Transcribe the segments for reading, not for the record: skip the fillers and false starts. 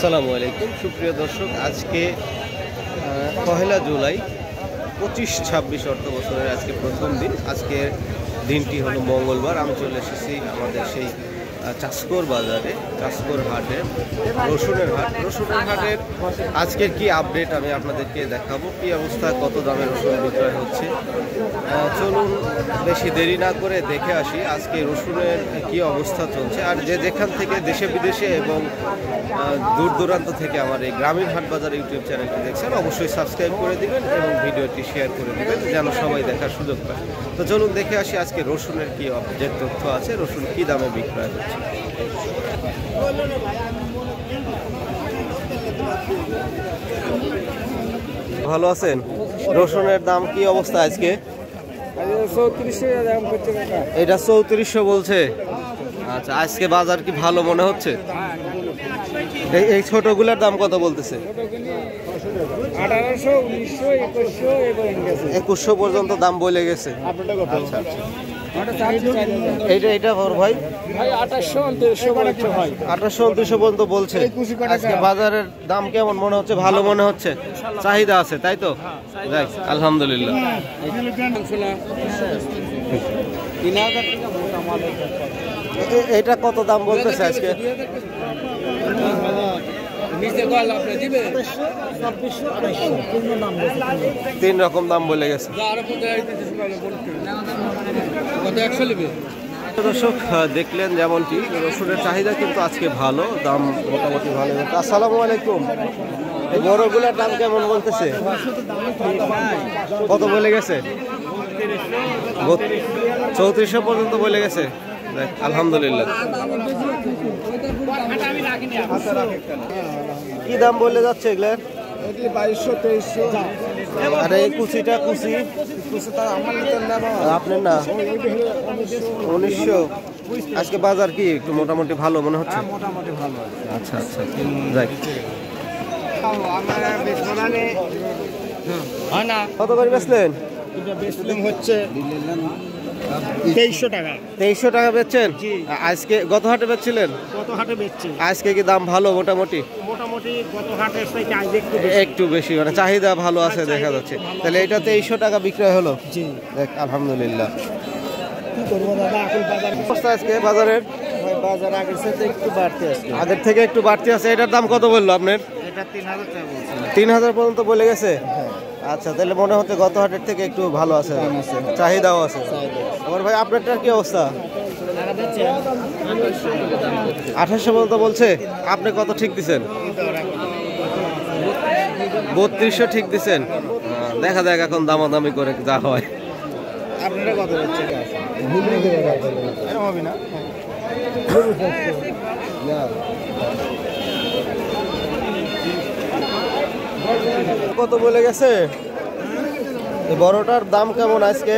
আসসালামু আলাইকুম সুপ্রিয় দর্শক, আজকে পহেলা জুলাই 25-26 অর্থ বছরের আজকে প্রথম দিন। আজকের দিনটি হলো মঙ্গলবার। আমি চলে এসেছি আমাদের সেই চাষকর বাজারে, চাষকর হাটে, রসুনের হাটের আজকের কি আপডেট আমি আপনাদেরকে দেখাবো। কি অবস্থা, কত দামে রসুন বিক্রয় হচ্ছে, চলুন বেশি দেরি না করে দেখে আসি আজকে রসুনের কি অবস্থা চলছে। আর যে যেখান থেকে দেশে বিদেশে এবং দূর দূরান্ত থেকে আমার এই গ্রামীণ হাট বাজার ইউটিউব চ্যানেলটি দেখছেন, অবশ্যই সাবস্ক্রাইব করে দিবেন এবং ভিডিওটি শেয়ার করে দিবেন যেন সবাই দেখার সুযোগ পায়। তো চলুন দেখে আসি আজকে রসুনের কি আপডেট তথ্য আছে, রসুন কি দামে বিক্রয় হচ্ছে। ভালো আছেন? রসুনের দাম কি অবস্থা আজকে? এটা 3400 বলছে। আচ্ছা, আজকে বাজার কি ভালো মনে হচ্ছে? এই ছোটগুলোর দাম কত বলতেছে? 1800, 1900, 2100 এবং 2100 পর্যন্ত দাম বলে গেছে। আচ্ছা আচ্ছা, এইটা ভাই 2800-2900 পর্যন্ত বলছে। আজকে বাজারের দাম কেমন মনে হচ্ছে? ভালো মনে হচ্ছে, চাহিদা আছে তাই তো? যাক আলহামদুলিল্লাহ। এটা কত দাম বলতেছে আজকে? 3 রকম দাম বলে গেছে। দর্শক দেখলেন যেমনটি রসুনের চাহিদা কিন্তু আজকে ভালো, দাম মোটামুটি ভালো। আসসালামু আলাইকুম। এই বড়গুলার দাম কেমন বলতেছে? কত বলে গেছে? 3400 পর্যন্ত বলে গেছে। আলহামদুলিল্লাহ। কি দাম বলে যাচ্ছে এগুলার? 2200-2300। আর এই কুচিটা কুচি আপনার না 1900। আজকে বাজার কি একটু মোটামুটি ভালো মনে হচ্ছে? মোটামুটি ভালো। আচ্ছা আচ্ছা, যাই। কত করে বেচলেন? হচ্ছে 2300 টাকা। 2300 টাকা বেচছেন? আজকে গত হাটে বেচছিলেন? কত হাটে বেচছে? আজকে কি দাম ভালো মোটামুটি? মোটামুটি গত হাটের থেকে আজ একটু বেশি, মানে চাহিদা ভালো আছে দেখা যাচ্ছে। তাহলে এটা 2300 টাকা বিক্রয় হলো। জি আলহামদুলিল্লাহ। কি করবো দাদা, এখন বাজার অবস্থা আজকে বাজারের? বাজার আগের সাথে একটু বাড়তে আসছে। আগের থেকে একটু বাড়তি আছে। এটার দাম কত বললো আপনার? এটা 3000 টাকা বলছে। 3000 পর্যন্ত বলে গেছে। আচ্ছা, তাহলে মনে হচ্ছে গত হাটের থেকে একটু ভালো আছে, চাহিদাও আছে। আমার ভাই আপনারটার কি অবস্থা? 2800 পর্যন্ত বলছে। আপনি কত ঠিক দিচ্ছেন? 3200 ঠিক দিচ্ছেন। দেখা যাক এখন দামাদামি করে যা হয়। আপনারা কত হচ্ছে? হবে না। কত বলে গেছে? বড়টার দাম কেমন আজকে?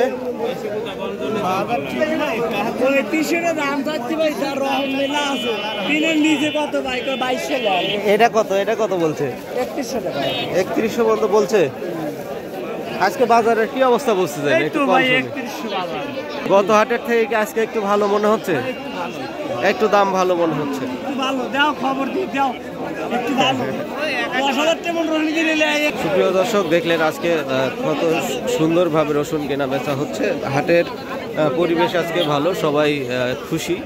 এটা কত বলছে? 3100 পর্যন্ত বলছে। আজকে বাজারের কি অবস্থা বুঝতে চাই? গত হাটের থেকে কি আজকে একটু ভালো মনে হচ্ছে? একটু দাম ভালো মনে হচ্ছে। সুপ্রিয় দর্শক দেখলেন আজকে কত সুন্দরভাবে রসুন কেনা বেচা হচ্ছে। হাটের পরিবেশ আজকে ভালো, সবাই খুশি,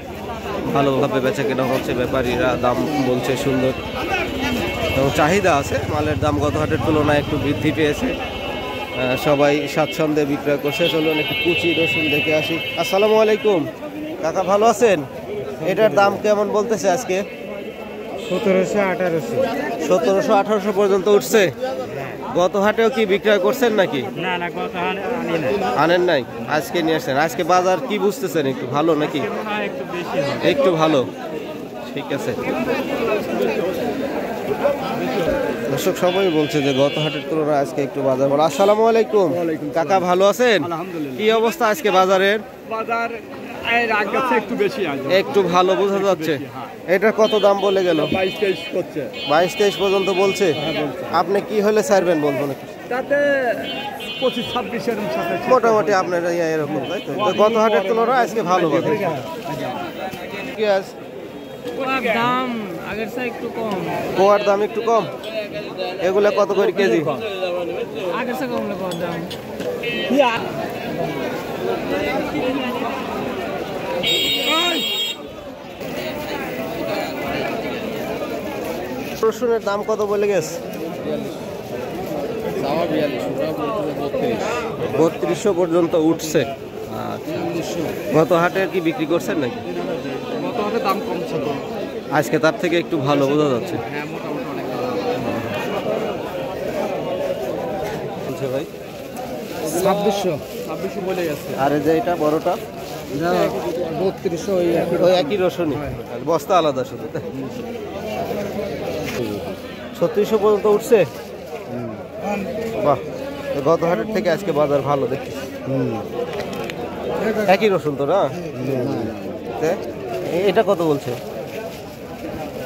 ভালোভাবে বেচা কেনা হচ্ছে। ব্যাপারীরা দাম বলছে সুন্দর এবং চাহিদা আছে। মালের দাম গত হাটের তুলনায় একটু বৃদ্ধি পেয়েছে, সবাই স্বাচ্ছন্দ্যে বিক্রয় করছে। চলুন একটু কুচি রসুন দেখে আসি। আসসালামু আলাইকুম কাকা, ভালো আছেন? এটার দাম কেমন বলতেছে আজকে? 1700-1800 পর্যন্ত উঠছে। গত হাটেও কি বিক্রয় করছেন নাকি? না না, গত হাটে আনেন নাই, আজকে নিয়ে আসছেন। আজকে বাজার কি বুঝতেছেন, একটু ভালো নাকি? একটু ভালো, ঠিক আছে। দর্শক সবাই বলছে যে গত হাটের তুলনায় আজকে একটু বাজার ভালো। আসসালামু আলাইকুম কাকা, ভালো আছেন? আলহামদুলিল্লাহ। কি অবস্থা আজকে বাজারের? বাজার একটু বেশি আছে, একটু ভালো বোঝা যাচ্ছে। এটা কত দাম বলে গেল? 22-23 করছে। 22-23 পর্যন্ত বলছে। আপনি কি হলে ছাড়বেন বলবো নাকি? তাতে 25-26 এর সাথে মোটামুটি আপনার এরকম, তাই তো? গত হাটের তুলনায় আজকে ভালো বাজার। পোয়ার দাম আগের চেয়ে একটু কম, পোয়ার দাম একটু কম। এগুলা কত করে কেজি? আগের চেয়ে কম পোয়ার দাম। রসুনের দাম কত বলে গেছে? 3200 পর্যন্ত উঠছে। আচ্ছা, গত হাটে কি বিক্রি করছেন নাকি? গত হাটে দাম কম ছিল, আজকে তার থেকে একটু ভালো বোঝা যাচ্ছে। হ্যাঁ মোটামুটি অনেক ভালো। বলছে ভাই 2600 বলে গেছে। আর এই যে এটা বড়টা 3200 ওই একই রসুনই, বস্তা আলাদা শুধু। 3600 পর্যন্ত উঠছে। বাহ, তো গত হাটের থেকে আজকে বাজার ভালো দেখি। একই রসুন তো না? তে, এটা কত বলছে?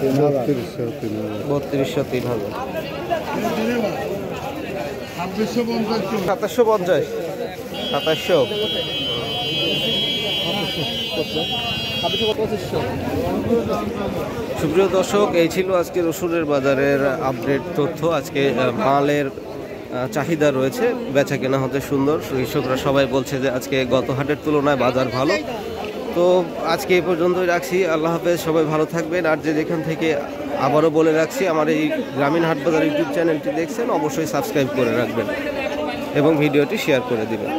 3200 3000 2750 সুপ্রিয় দর্শক, এই ছিল আজকে রসুনের বাজারের আপডেট তথ্য। আজকে মালের চাহিদা রয়েছে, বেচা কেনা হতে সুন্দর। কৃষকরা সবাই বলছে যে আজকে গত হাটের তুলনায় বাজার ভালো। তো আজকে এই পর্যন্তই রাখছি। আল্লাহ হাফেজ, সবাই ভালো থাকবেন। আর যে যেখান থেকে আবারও বলে রাখছি, আমার এই গ্রামীণ হাট বাজার ইউটিউব চ্যানেলটি দেখছেন, অবশ্যই সাবস্ক্রাইব করে রাখবেন এবং ভিডিওটি শেয়ার করে দিবেন।